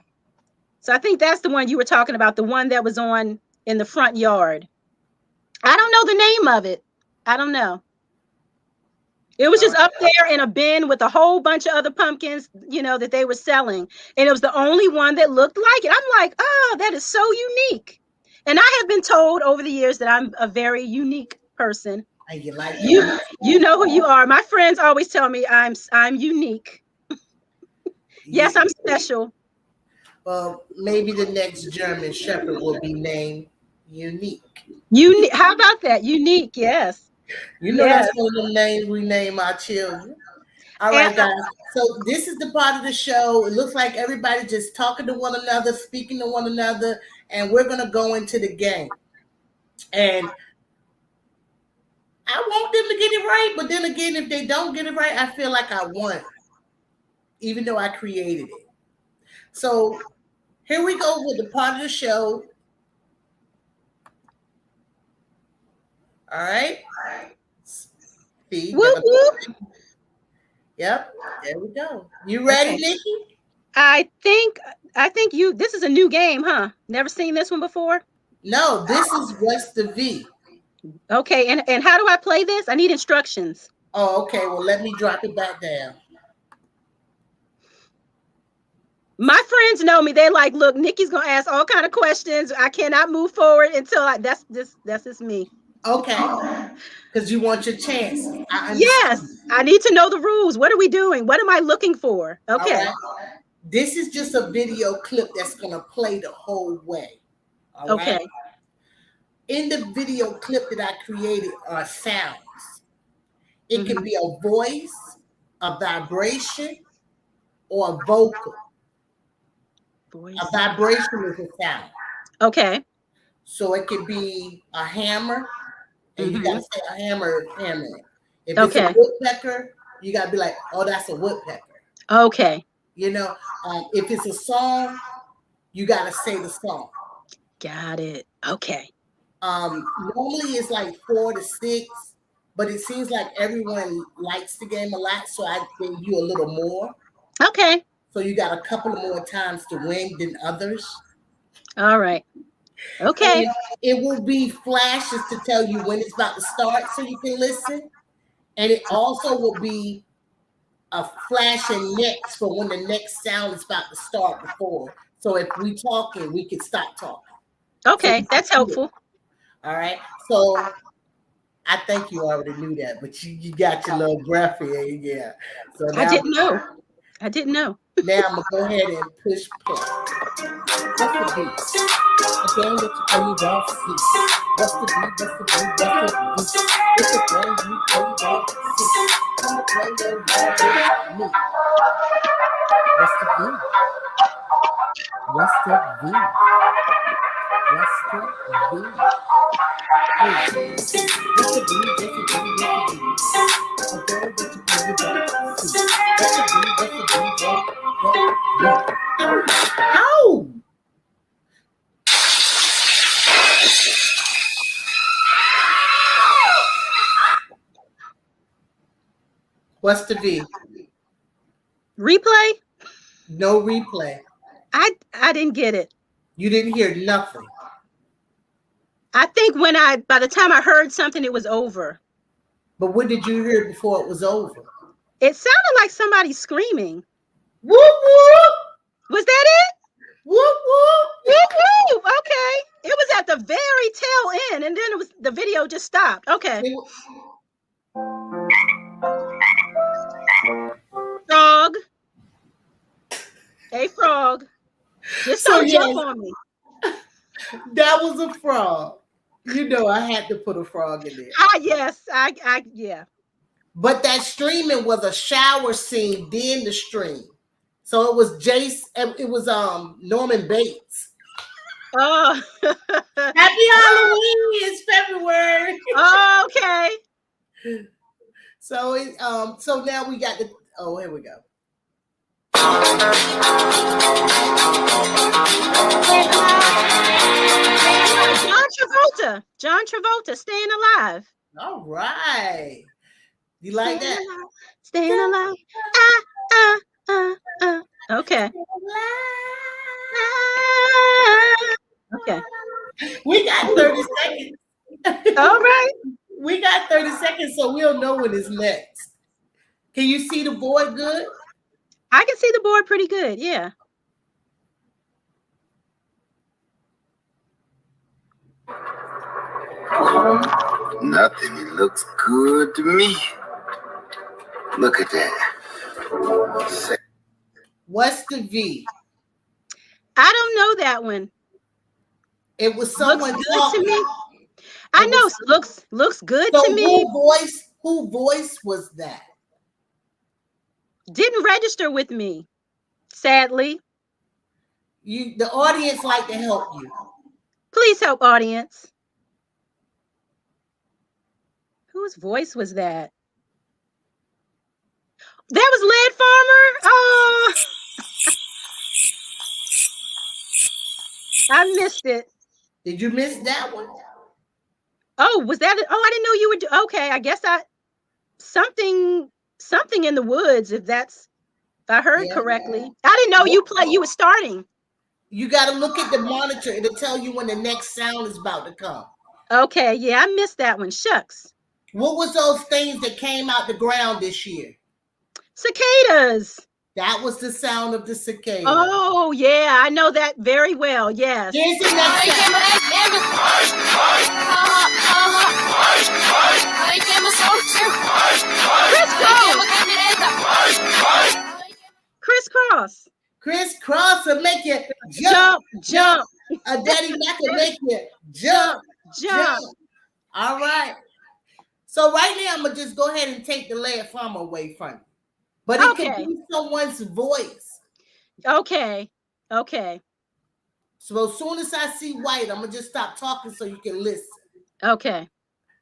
So I think that's the one you were talking about, the one that was in the front yard. I don't know the name of it. I don't know. It was just up there in a bin with a whole bunch of other pumpkins, you know, that they were selling. And it was the only one that looked like it. I'm like, oh, that is so unique. And I have been told over the years that I'm a very unique person. And you like you know who you are. My friends always tell me I'm unique. Yes, I'm special. Well, maybe the next German Shepherd will be named Unique. Unique. How about that? Unique, yes. You know, that's one of the names we name our children. All right, guys. So this is the part of the show. It looks like everybody just talking to one another, speaking to one another, and we're going to go into the game. And I want them to get it right, but then again, if they don't get it right, I feel like I won, even though I created it. So here we go with the part of the show. All right. See, whoop, whoop. Yep, there we go. You ready, Nikki? I think you. This is a new game, huh? Never seen this one before. No, this is What's the V. Okay, and how do I play this? I need instructions. Oh, okay. Well, let me drop it back down. My friends know me. They're like, look, Nikki's gonna ask all kind of questions. I cannot move forward until that's just me. Okay, because you want your chance. Yes, I need to know the rules. What are we doing? What am I looking for? Okay. Right. This is just a video clip that's gonna play the whole way. All okay. Right? In the video clip that I created are sounds. It can be a voice, a vibration, or a vocal. Voice. A vibration is a sound. Okay. So it could be a hammer, and you gotta say a hammer. If it's a woodpecker, you gotta be like, oh, that's a woodpecker. Okay. You know, if it's a song, you gotta say the song. Got it. Okay. Normally it's like 4 to 6, but it seems like everyone likes the game a lot, so I give you a little more. Okay. So you got a couple of more times to win than others. All right. Okay. And it will be flashes to tell you when it's about to start so you can listen. And it also will be a flashing next for when the next sound is about to start before. So if we talking, we can stop talking. Okay, so that's helpful. All right. So I think you already knew that, but you got your little breath here. Yeah. So now, I didn't know. Now I'm gonna go ahead and push play. What's the beat? Again, that you play that seat. What's the beat? What's the beat? What's the beat? It's a game you play that seat. Come and play your ball with me. What's the beat? What's the beat? What's the beat? What's the beat? What's the beat? What's the beat? A girl that you play that seat. What's the beat? What's the beat? Ow! What's the V? Replay? No replay. I didn't get it. You didn't hear nothing. I think by the time I heard something, it was over. But what did you hear before it was over? It sounded like somebody screaming. Whoop, whoop. Was that it? Whoop, whoop. Whoop, whoop. Okay. It was at the very tail end, and then the video just stopped. Okay. Frog. Hey, frog. Just don't jump on me. That was a frog. You know I had to put a frog in there. Yes. Yeah. But that streaming was a shower scene, then the stream. So it was it was Norman Bates. Oh. Happy Halloween! It's February. Oh, okay. So so now we got here we go. John Travolta, Staying Alive. All right. You like that? Staying alive. Okay. Okay. We got 30 seconds. All right. We got 30 seconds, so we'll know when it's next. Can you see the board good? I can see the board pretty good. Yeah. Nothing. It looks good to me. Look at that. What's the V? I don't know that one. It was someone Looks good talking. to me. I know. Looks good So to me. who voice was that? Didn't register with me, sadly. The audience like to help you. Please help, audience. Whose voice was that? That was Lead Farmer. Oh, I missed it. Did you miss that one? Oh, was that it? Oh, I didn't know you would. Okay, I guess something in the woods. If I heard correctly, I didn't know you were starting. You got to look at the monitor. It'll tell you when the next sound is about to come. Okay, yeah, I missed that one. Shucks. What was those things that came out the ground this year? Cicadas. That was the sound of the cicada. Oh, yeah, I know that very well. Yes. Here's the next Crisscross. Crisscross will make you Jump. A daddy Mac will make you jump. All right. So right now, I'm going to just go ahead and take the Lead Farmer away from you. But it can be someone's voice. Okay. So as soon as I see white, I'm going to just stop talking so you can listen. Okay.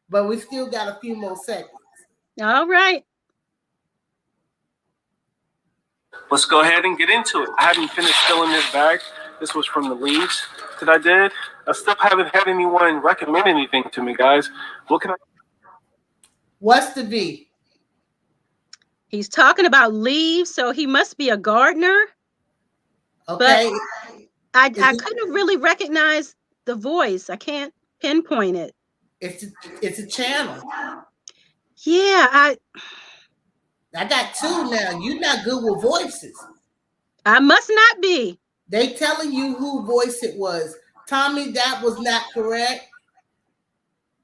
But we still got a few more seconds. All right. Let's go ahead and get into it. I haven't finished filling this bag. This was from the leaves that I did. I still haven't had anyone recommend anything to me, guys. What can I... What's the V? He's talking about leaves, so he must be a gardener. Okay. But I couldn't really recognize the voice. I can't pinpoint it. It's a channel. Yeah, I got two now. You're not good with voices. I must not be. They telling you who voice it was. Tommy, that was not correct.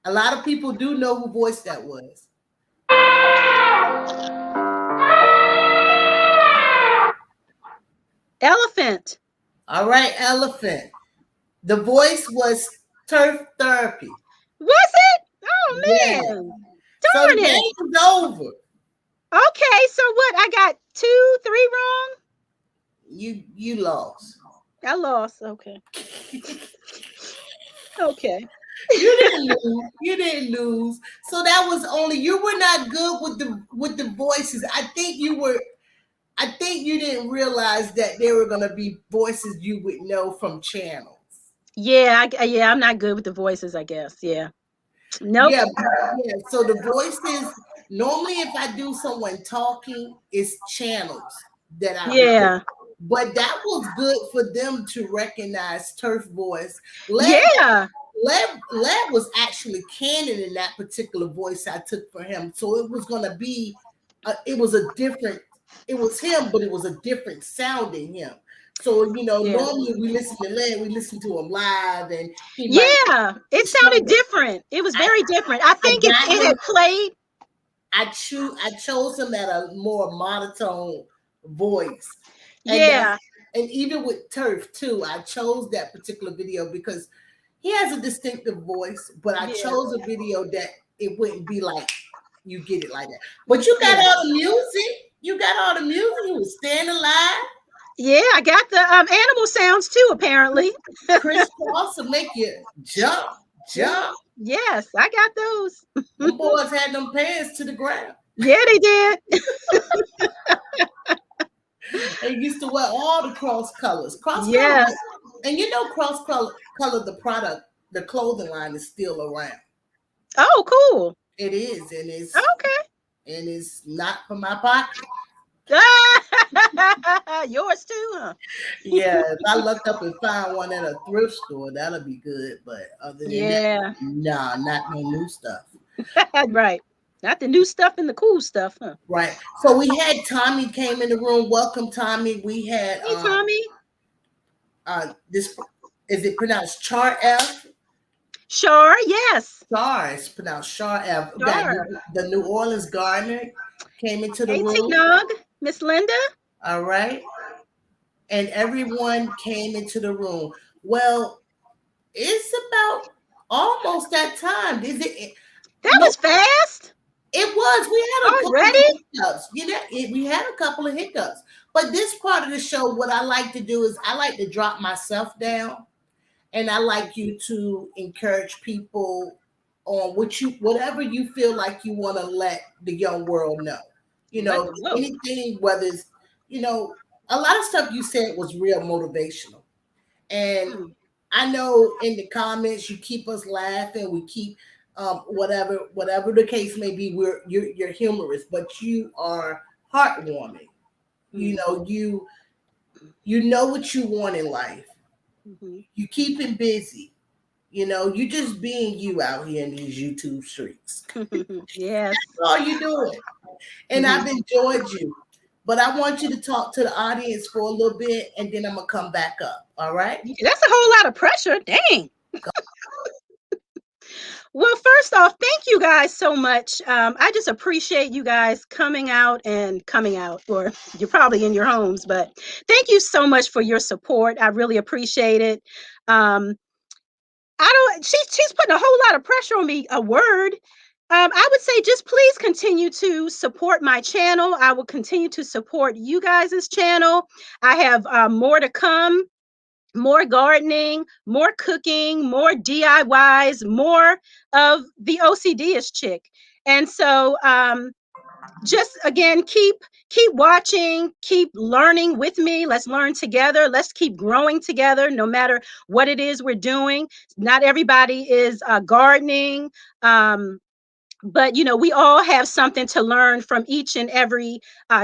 A lot of people do know who voice that was. Elephant. All right, elephant. The voice was turf therapy. Was it? Oh, man. Yeah. Darn so the it. game is over. Okay, so what? I got 2, 3 wrong? You lost. I lost. Okay. Okay. You didn't lose. So that was only you were not good with the voices. I think you didn't realize that there were gonna be voices you would know from channels. Yeah, I'm not good with the voices, I guess. Yeah. Nope. Yeah. So the voices, normally if I do someone talking, it's channels that I Yeah. But that was good for them to recognize Turf voice. Yeah. Lev was actually canon in that particular voice I took for him. So it was going to be, it was him, but it was a different sounding him. So, normally we listen to Lev, we listen to him live. And it sounded different. It was very different. I think it had played. I chose him at a more monotone voice. And even with Turf too, I chose that particular video because he has a distinctive voice, but I chose a video that it wouldn't be like you get it like that. But you got all the music. You was staying alive. Yeah, I got the animal sounds too, apparently. Crisscross will make you jump. Yes, I got those. The boys had them pants to the ground. Yeah, they did. They used to wear all the cross colors. Yes. And cross color the product, the clothing line is still around. Oh, cool. It is, and it's okay. And it's not for my pocket. Yours too, huh? Yeah, if I look up and find one at a thrift store, that'll be good. But other than that, Yeah. nah, not no new stuff. Right. Not the new stuff and the cool stuff, huh? Right. So we had Tommy came in the room. Welcome, Tommy. We had Hey, Tommy. This is it pronounced Char F? Sure, yes. Char is pronounced Char F. We got Sure. the New Orleans Gardener came into the Hey, room. Nog, Miss Linda. All right. And everyone came into the room. Well, it's about almost that time. Is it? That was fast. It was. We had a Already? couple of hiccups. You know, we had a couple of hiccups. But this part of the show, what I like to do is I like to drop myself down, and I like you to encourage people on whatever you feel like you want to let the young world know. You know, anything, whether it's, you know, a lot of stuff you said was real motivational. And I know in the comments you keep us laughing, we keep whatever the case may be, you're humorous, but you are heartwarming. You know, you know what you want in life. You keep him busy. You know, you just being you out here in these YouTube streets. Yes. That's all you doing. And I've enjoyed you. But I want you to talk to the audience for a little bit, and then I'm going to come back up. All right? That's a whole lot of pressure. Dang. Well, first off, thank you guys so much. I just appreciate you guys coming out, or you're probably in your homes, but thank you so much for your support. I really appreciate it. She's putting a whole lot of pressure on me. A word. I would say just please continue to support my channel. I will continue to support you guys' channel. I have more to come. More gardening, more cooking, more DIYs, more of the OCDish chick. And so just again, keep watching, keep learning with me. Let's learn together. Let's keep growing together, no matter what it is we're doing. Not everybody is gardening. But you know, we all have something to learn from each and every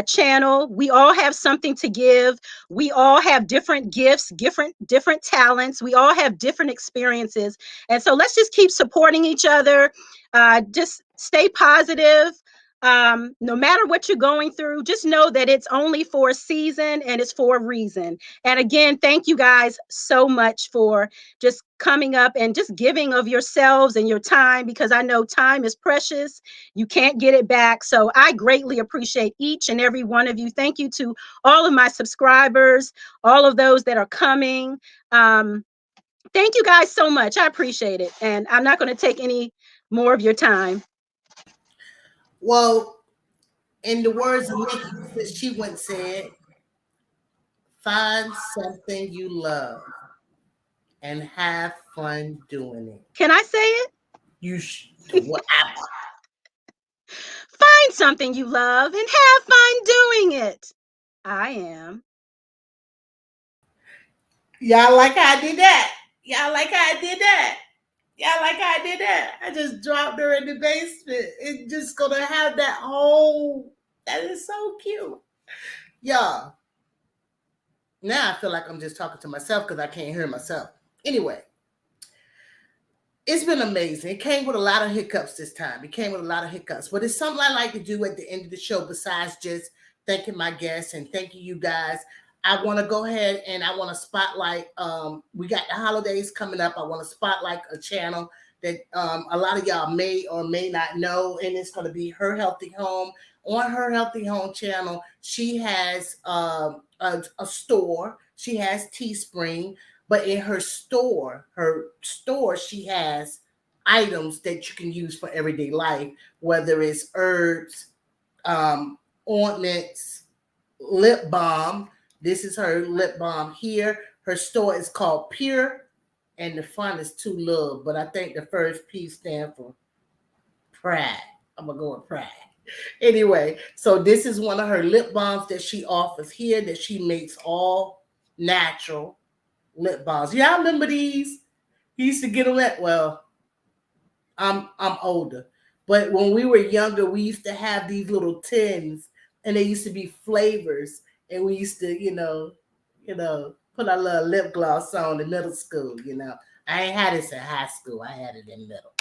channel. We all have something to give. We all have different gifts, different talents. We all have different experiences, and so let's just keep supporting each other. Just stay positive. No matter what you're going through, just know that it's only for a season and it's for a reason. And again, thank you guys so much for just coming up and just giving of yourselves and your time, because I know time is precious. You can't get it back. So I greatly appreciate each and every one of you. Thank you to all of my subscribers, all of those that are coming. Thank you guys so much. I appreciate it. And I'm not going to take any more of your time. Well, in the words of Nikki, she once said, find something you love and have fun doing it. Can I say it? You should. Whatever. Find something you love and have fun doing it. I am. Y'all like how I did that? Y'all like how I did that? Y'all like how I did that? I just dropped her in the basement. It's just gonna have that whole. That is so cute, y'all. Now I feel like I'm just talking to myself because I can't hear myself. Anyway, it's been amazing. It came with a lot of hiccups this time. But it's something I like to do at the end of the show besides just thanking my guests and thanking you guys. I want to go ahead and I want to spotlight. We got the holidays coming up. I want to spotlight a channel that a lot of y'all may or may not know, and it's going to be Her Healthy Home. On Her Healthy Home channel, she has a store. She has Teespring, but in her store, she has items that you can use for everyday life, whether it's herbs, ointments, lip balm. This is her lip balm here. Her store is called Pure, and the font is To Love, but I think the first P stands for Pride. I'm going to go with Pride. Anyway, so this is one of her lip balms that she offers here, that she makes all natural lip balms. Y'all remember these? You used to get them at, well, I'm older, but when we were younger, we used to have these little tins, and they used to be flavors. and we used to, put our little lip gloss on in middle school. I ain't had this in high school. I had it in middle.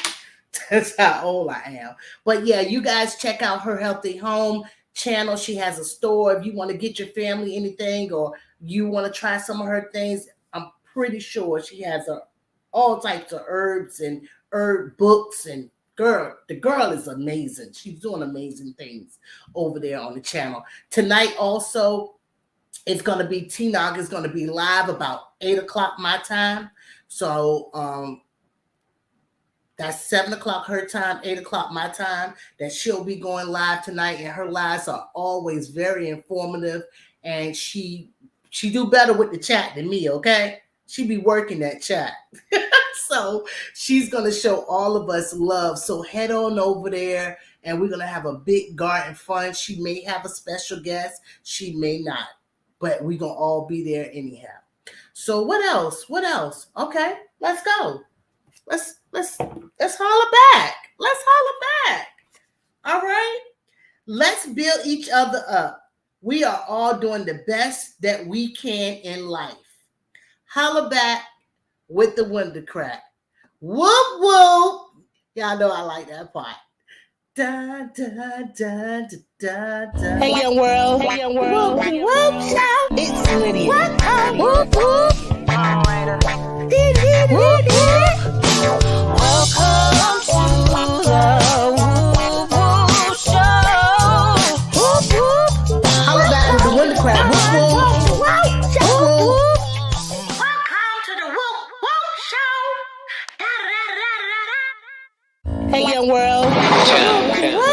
That's how old I am. But yeah, you guys check out her Healthy Home channel. She has a store. If you want to get your family anything, or you want to try some of her things, I'm pretty sure she has all types of herbs and herb books. And the girl is amazing. She's doing amazing things over there on the channel. Tonight also, it's going to be T-Nog is going to be live about 8 o'clock my time. So that's 7 o'clock her time, 8 o'clock my time, that she'll be going live tonight. And her lives are always very informative. And she do better with the chat than me, okay? She be working that chat. So she's going to show all of us love. So head on over there, and we're going to have a big garden fun. She may have a special guest. She may not. But we're going to all be there anyhow. So what else? What else? Okay, let's go. Let's holler back. Let's holler back. All right. Let's build each other up. We are all doing the best that we can in life. Holler back with the window crack. Whoop whoop. Y'all know I like that part. Da, da, da, da, da, da. Hey, young world. Hey, young world. Whoop, whoop, shout. It's Lydia. Whoop, whoop. Whoop, whoop. Welcome to the Whoop Whoop Show. Whoop, whoop. Holler back with the window crack. Whoop, whoop. Whoop, whoop. Welcome to the Whoop Whoop Show. Hey, young world.